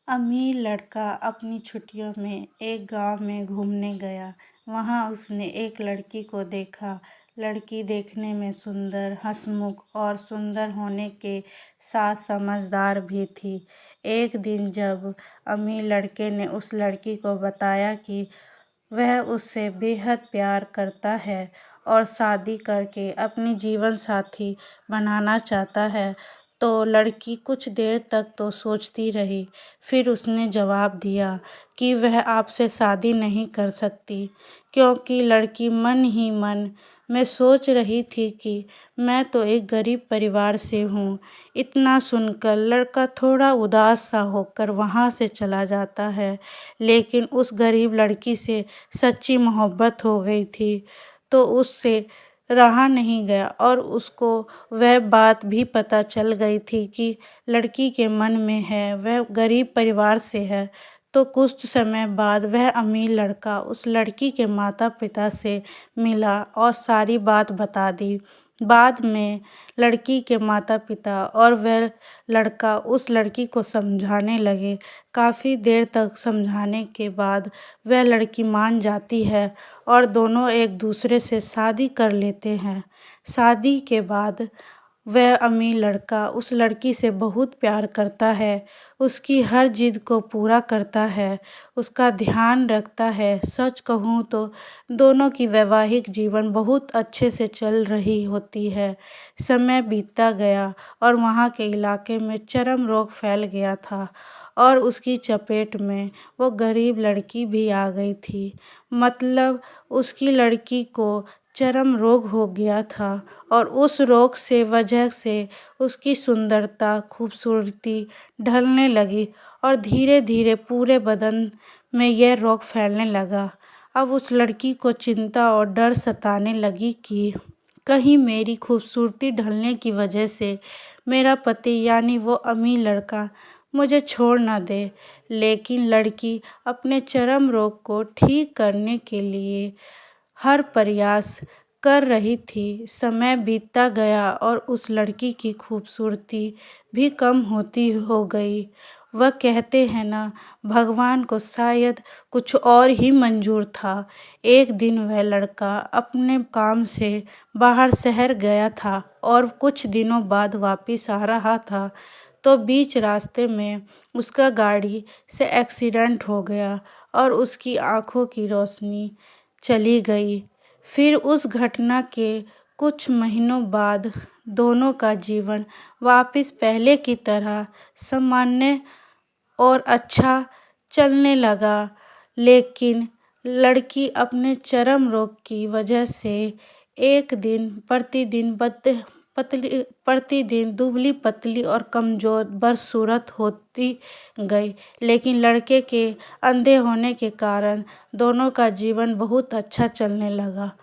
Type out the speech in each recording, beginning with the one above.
अमीर लड़का अपनी छुट्टियों में एक गांव में घूमने गया। वहां उसने एक लड़की को देखा। लड़की देखने में सुंदर, हंसमुख और सुंदर होने के साथ समझदार भी थी। एक दिन जब अमीर लड़के ने उस लड़की को बताया कि वह उससे बेहद प्यार करता है और शादी करके अपनी जीवन साथी बनाना चाहता है, तो लड़की कुछ देर तक तो सोचती रही। फिर उसने जवाब दिया कि वह आपसे शादी नहीं कर सकती, क्योंकि लड़की मन ही मन में सोच रही थी कि मैं तो एक गरीब परिवार से हूँ। इतना सुनकर लड़का थोड़ा उदास सा होकर वहाँ से चला जाता है, लेकिन उस गरीब लड़की से सच्ची मोहब्बत हो गई थी, तो उससे रहा नहीं गया और उसको वह बात भी पता चल गई थी कि लड़की के मन में है, वह गरीब परिवार से है। तो कुछ समय बाद वह अमीर लड़का उस लड़की के माता पिता से मिला और सारी बात बता दी। बाद में लड़की के माता पिता और वह लड़का उस लड़की को समझाने लगे। काफ़ी देर तक समझाने के बाद वह लड़की मान जाती है और दोनों एक दूसरे से शादी कर लेते हैं। शादी के बाद वह अमीर लड़का उस लड़की से बहुत प्यार करता है, उसकी हर जिद को पूरा करता है, उसका ध्यान रखता है। सच कहूँ तो दोनों की वैवाहिक जीवन बहुत अच्छे से चल रही होती है। समय बीतता गया और वहाँ के इलाके में चर्म रोग फैल गया था और उसकी चपेट में वो गरीब लड़की भी आ गई थी। मतलब उसकी लड़की को चर्म रोग हो गया था और उस रोग से वजह से उसकी सुंदरता, खूबसूरती ढलने लगी और धीरे धीरे पूरे बदन में यह रोग फैलने लगा। अब उस लड़की को चिंता और डर सताने लगी कि कहीं मेरी खूबसूरती ढलने की वजह से मेरा पति यानी वो अमीर लड़का मुझे छोड़ ना दे। लेकिन लड़की अपने चर्म रोग को ठीक करने के लिए हर प्रयास कर रही थी। समय बीतता गया और उस लड़की की खूबसूरती भी कम होती हो गई। वह कहते हैं ना, भगवान को शायद कुछ और ही मंजूर था। एक दिन वह लड़का अपने काम से बाहर शहर गया था और कुछ दिनों बाद वापस आ रहा था, तो बीच रास्ते में उसका गाड़ी से एक्सीडेंट हो गया और उसकी आंखों की रोशनी चली गई। फिर उस घटना के कुछ महीनों बाद दोनों का जीवन वापस पहले की तरह सामान्य और अच्छा चलने लगा। लेकिन लड़की अपने चर्म रोग की वजह से एक दिन प्रतिदिन दुबली पतली और कमज़ोर बदसूरत होती गई। लेकिन लड़के के अंधे होने के कारण दोनों का जीवन बहुत अच्छा चलने लगा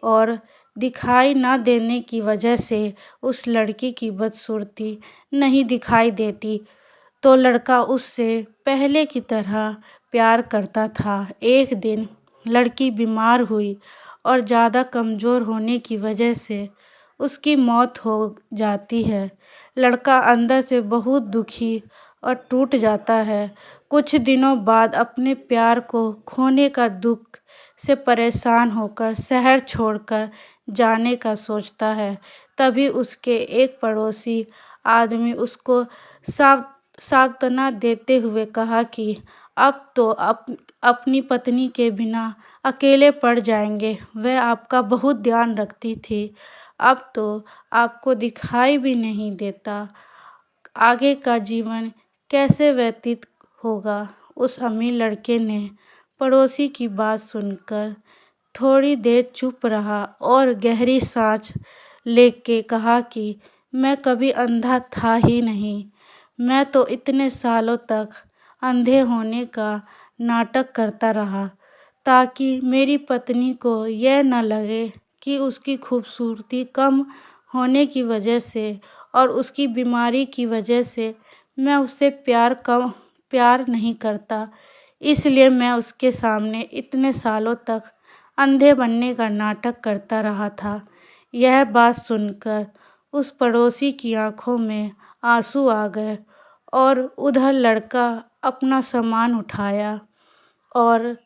और दिखाई ना देने की वजह से उस लड़की की बदसूरती नहीं दिखाई देती, तो लड़का उससे पहले की तरह प्यार करता था। एक दिन लड़की बीमार हुई और ज़्यादा कमज़ोर होने की वजह से उसकी मौत हो जाती है। लड़का अंदर से बहुत दुखी और टूट जाता है। कुछ दिनों बाद अपने प्यार को खोने का दुख से परेशान होकर शहर छोड़कर जाने का सोचता है। तभी उसके एक पड़ोसी आदमी उसको सांत्वना देते हुए कहा कि अब तो अपनी पत्नी के बिना अकेले पड़ जाएंगे। वह आपका बहुत ध्यान रखती थी, अब तो आपको दिखाई भी नहीं देता। आगे का जीवन कैसे व्यतीत होगा। उस अमीर लड़के ने पड़ोसी की बात सुनकर थोड़ी देर चुप रहा और गहरी सांस लेके कहा कि मैं कभी अंधा था ही नहीं। मैं तो इतने सालों तक अंधे होने का नाटक करता रहा ताकि मेरी पत्नी को यह न लगे कि उसकी खूबसूरती कम होने की वजह से और उसकी बीमारी की वजह से मैं उससे प्यार नहीं करता। इसलिए मैं उसके सामने इतने सालों तक अंधे बनने का नाटक करता रहा था। यह बात सुनकर उस पड़ोसी की आंखों में आंसू आ गए और उधर लड़का अपना सामान उठाया और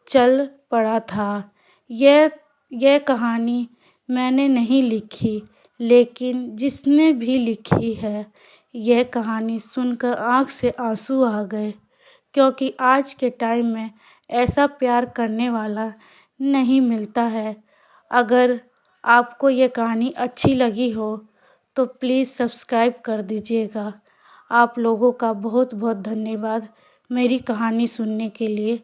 चल पड़ा था। यह कहानी मैंने नहीं लिखी, लेकिन जिसने भी लिखी है यह कहानी सुनकर आँख से आंसू आ गए, क्योंकि आज के टाइम में ऐसा प्यार करने वाला नहीं मिलता है। अगर आपको ये कहानी अच्छी लगी हो तो प्लीज़ सब्सक्राइब कर दीजिएगा। आप लोगों का बहुत बहुत धन्यवाद मेरी कहानी सुनने के लिए।